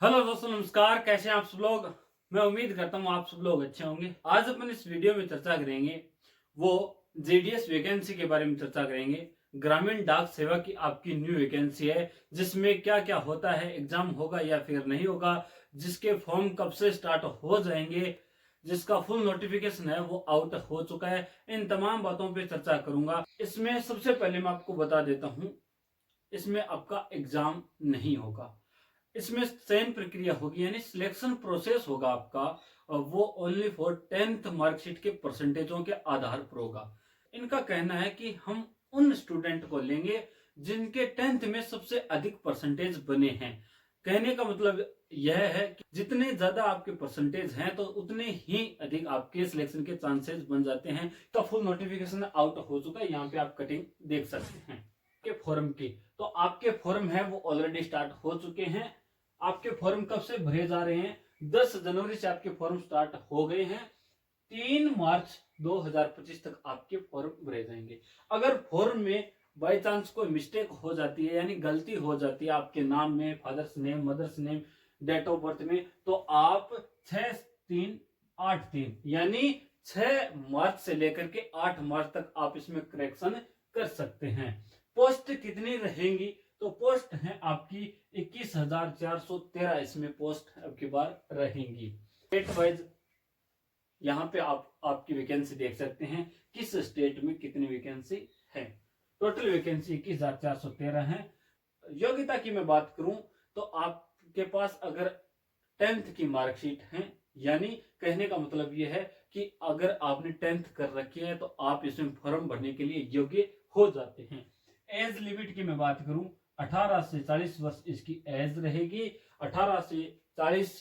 Hello दोस्तों, नमस्कार। कैसे हैं आप सब लोग। मैं उम्मीद करता हूँ आप सब लोग अच्छे होंगे। आज अपन इस वीडियो में चर्चा करेंगे वो जेडीएस वैकेंसी के बारे में चर्चा करेंगे। ग्रामीण डाक सेवा की आपकी न्यू वैकेंसी है, जिसमें क्या क्या होता है, एग्जाम होगा या फिर नहीं होगा, जिसके फॉर्म कब से स्टार्ट हो जाएंगे, जिसका फुल नोटिफिकेशन है वो आउट हो चुका है। इन तमाम बातों पे चर्चा करूंगा। इसमें सबसे पहले मैं आपको बता देता हूँ, इसमें आपका एग्जाम नहीं होगा। इसमें चयन प्रक्रिया होगी, यानी सिलेक्शन प्रोसेस होगा आपका, और वो ओनली फॉर 10th मार्कशीट के परसेंटेजों के आधार पर होगा। इनका कहना है कि हम उन स्टूडेंट को लेंगे जिनके 10th में सबसे अधिक परसेंटेज बने हैं। कहने का मतलब यह है कि जितने ज्यादा आपके परसेंटेज हैं तो उतने ही अधिक आपके सिलेक्शन के चांसेस बन जाते हैं। तो फुल नोटिफिकेशन आउट हो चुका है, यहाँ पे आप कटिंग देख सकते हैं के फॉर्म की। तो आपके फॉर्म है वो ऑलरेडी स्टार्ट हो चुके हैं। आपके फॉर्म कब से भरे जा रहे हैं? 10 जनवरी से आपके फॉर्म स्टार्ट हो गए हैं। 3 मार्च 2025 तक आपके फॉर्म भरे जाएंगे। अगर फॉर्म में बाय चांस कोई मिस्टेक हो जाती है, यानी गलती हो जाती है आपके नाम में, father's name, mother's name, date of birth में, तो आप 6-3-8-3 यानी 6 मार्च से लेकर के 8 मार्च तक आप इसमें करेक्शन कर सकते हैं। पोस्ट कितनी रहेंगी? तो पोस्ट है आपकी 21,413 इसमें पोस्ट अब की बार रहेंगी। स्टेट वाइज यहाँ पे आप आपकी वैकेंसी देख सकते हैं, किस स्टेट में कितनी वैकेंसी है। टोटल वैकेंसी 21,413 है। योग्यता की मैं बात करूं तो आपके पास अगर 10th की मार्कशीट है, यानी कहने का मतलब यह है कि अगर आपने 10th कर रखी है तो आप इसमें फॉर्म भरने के लिए योग्य हो जाते हैं। एज लिमिट की मैं बात करूं, 18 से 40 वर्ष इसकी एज रहेगी। 18 से 40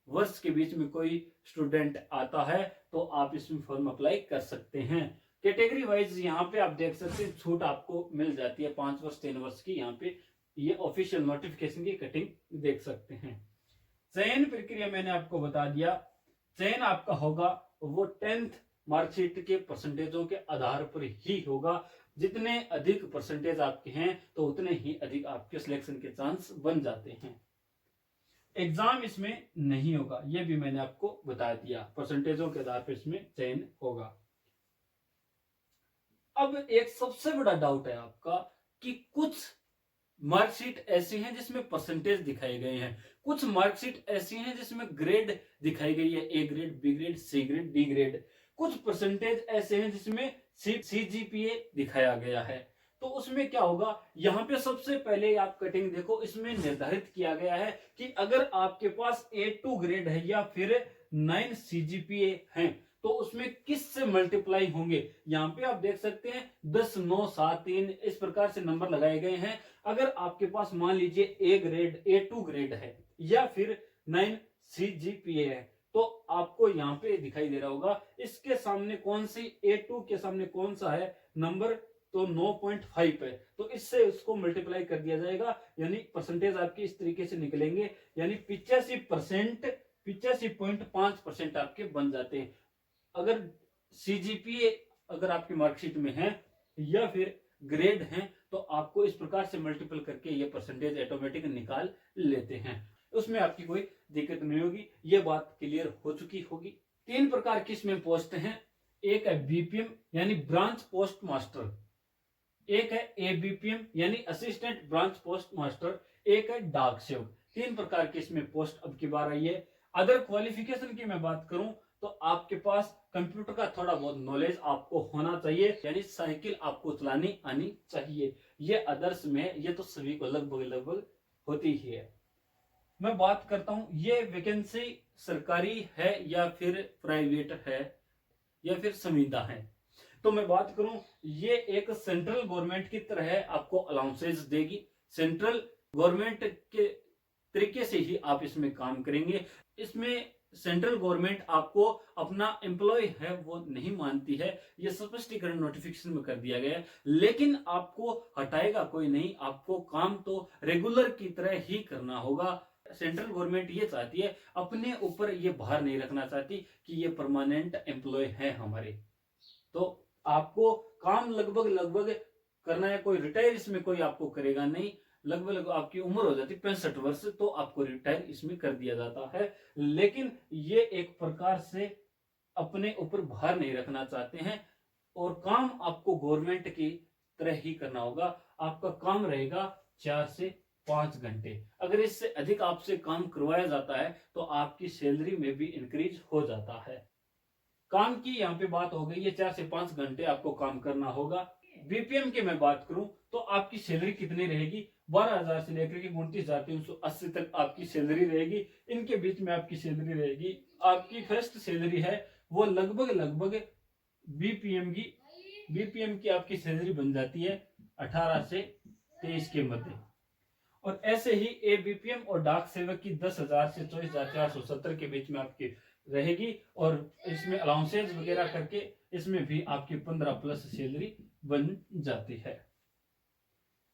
वर्ष के बीच में कोई स्टूडेंट आता है तो आप इसमें फॉर्म अप्लाई कर सकते हैं। कैटेगरी वाइज यहाँ पे आप देख सकते हैं, छूट आपको मिल जाती है 5 वर्ष 3 वर्ष की। यहाँ पे ये ऑफिशियल नोटिफिकेशन की कटिंग देख सकते हैं। चयन प्रक्रिया मैंने आपको बता दिया। चयन आपका होगा वो 10th मार्कशीट के परसेंटेजों के आधार पर ही होगा। जितने अधिक परसेंटेज आपके हैं तो उतने ही अधिक आपके सिलेक्शन के चांस बन जाते हैं। एग्जाम इसमें नहीं होगा, यह भी मैंने आपको बता दिया। परसेंटेजों के आधार पर इसमें चयन होगा। अब एक सबसे बड़ा डाउट है आपका कि कुछ मार्कशीट ऐसी हैं जिसमें परसेंटेज दिखाए गए हैं, कुछ मार्कशीट ऐसी हैं जिसमें ग्रेड दिखाई गई है, A grade, B grade, C grade, D grade. कुछ परसेंटेज ऐसे हैं जिसमें सीजीपीए दिखाया गया है। तो उसमें क्या होगा, यहां पे सबसे पहले आप कटिंग देखो, इसमें निर्धारित किया गया है कि अगर आपके पास A2 ग्रेड है या फिर 9 सीजीपीए है तो उसमें किस से मल्टीप्लाई होंगे। यहां पे आप देख सकते हैं 10, 9, 7, 3 इस प्रकार से नंबर लगाए गए हैं। अगर आपके पास मान लीजिए ए ग्रेड, A2 ग्रेड है या फिर 9 सीजीपीए है तो आपको यहाँ पे दिखाई दे रहा होगा इसके सामने कौन सी, A2 के सामने कौन सा है नंबर, तो 9.5 है। तो इससे उसको मल्टीप्लाई कर दिया जाएगा, यानी परसेंटेज आपकी इस तरीके से निकलेंगे, यानी 85%, 85.5% आपके बन जाते हैं। अगर सीजीपीए अगर आपकी मार्कशीट में है या फिर ग्रेड है तो आपको इस प्रकार से मल्टीपल करके ये परसेंटेज ऑटोमेटिक निकाल लेते हैं। उसमें आपकी कोई दिक्कत नहीं होगी, ये बात क्लियर हो चुकी होगी। 3 प्रकार की इसमें पोस्ट हैं। एक है बीपीएम यानी ब्रांच पोस्ट मास्टर, एक है एबीपीएम यानी असिस्टेंट ब्रांच पोस्ट मास्टर, एक है डाक सेवक। 3 प्रकार की इसमें पोस्ट अब की बार आई है। अदर क्वालिफिकेशन की मैं बात करूं तो आपके पास कंप्यूटर का थोड़ा बहुत नॉलेज आपको होना चाहिए, यानी साइकिल आपको चलानी आनी चाहिए। ये अदर्स में ये तो सभी को लगभग लगभग होती ही है। मैं बात करता हूं ये वैकेंसी सरकारी है या फिर प्राइवेट है या फिर संविदा है। तो मैं बात करूं, ये एक सेंट्रल गवर्नमेंट की तरह आपको अलाउंसेस देगी। सेंट्रल गवर्नमेंट के तरीके से ही आप इसमें काम करेंगे। इसमें सेंट्रल गवर्नमेंट आपको अपना एम्प्लॉय है वो नहीं मानती है, ये स्पष्टीकरण नोटिफिकेशन में कर दिया गया है। लेकिन आपको हटाएगा कोई नहीं, आपको काम तो रेगुलर की तरह ही करना होगा। सेंट्रल गवर्नमेंट ये चाहती है, अपने ऊपर ये भार नहीं रखना चाहती कि ये परमानेंट एम्प्लॉय है हमारे, तो आपको काम लगभग लगभग करना है। कोई रिटायर इसमें कोई आपको करेगा नहीं। लगभग आपकी उम्र हो जाती है 65 वर्ष, तो आपको रिटायर इसमें कर दिया जाता है। लेकिन ये एक प्रकार से अपने ऊपर भार नहीं रखना चाहते हैं और काम आपको गवर्नमेंट की तरह ही करना होगा। आपका काम रहेगा 4 से 5 घंटे। अगर इससे अधिक आपसे काम करवाया जाता है तो आपकी सैलरी में भी इंक्रीज हो जाता है। काम की यहाँ पे बात हो गई है, 4 से 5 घंटे आपको काम करना होगा। बीपीएम की मैं बात करूं तो आपकी सैलरी कितनी रहेगी, 12,000 से लेकर के 29,380 तक आपकी सैलरी रहेगी। इनके बीच में आपकी सैलरी रहेगी, आपकी फर्स्ट सैलरी है वो लगभग बीपीएम की आपकी सैलरी बन जाती है 18 से 23 के मध्य। और ऐसे ही एबीपीएम और डाक सेवक की 10,000 से 24,470 के बीच में आपकी रहेगी। और इसमें अलाउंसेज वगैरह करके इसमें भी आपकी 15 प्लस सैलरी बन जाती है।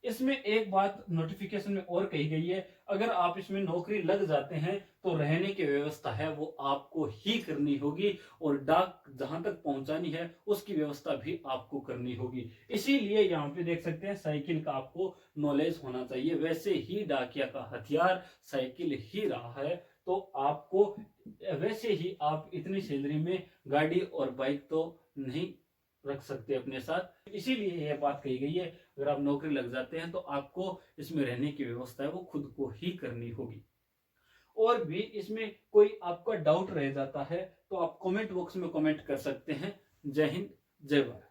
इसमें एक बात नोटिफिकेशन में और कही गई है, अगर आप इसमें नौकरी लग जाते हैं तो रहने की व्यवस्था है वो आपको ही करनी होगी और डाक जहां तक पहुंचानी है उसकी व्यवस्था भी आपको करनी होगी। इसीलिए यहाँ पे देख सकते हैं साइकिल का आपको नॉलेज होना चाहिए। वैसे ही डाकिया का हथियार साइकिल ही रहा है, तो आपको वैसे ही आप इतनी सैलरी में गाड़ी और बाइक तो नहीं रख सकते अपने साथ। इसीलिए यह बात कही गई है, अगर आप नौकरी लग जाते हैं तो आपको इसमें रहने की व्यवस्था है वो खुद को ही करनी होगी। और भी इसमें कोई आपका डाउट रह जाता है तो आप कमेंट बॉक्स में कमेंट कर सकते हैं। जय हिंद, जय भारत।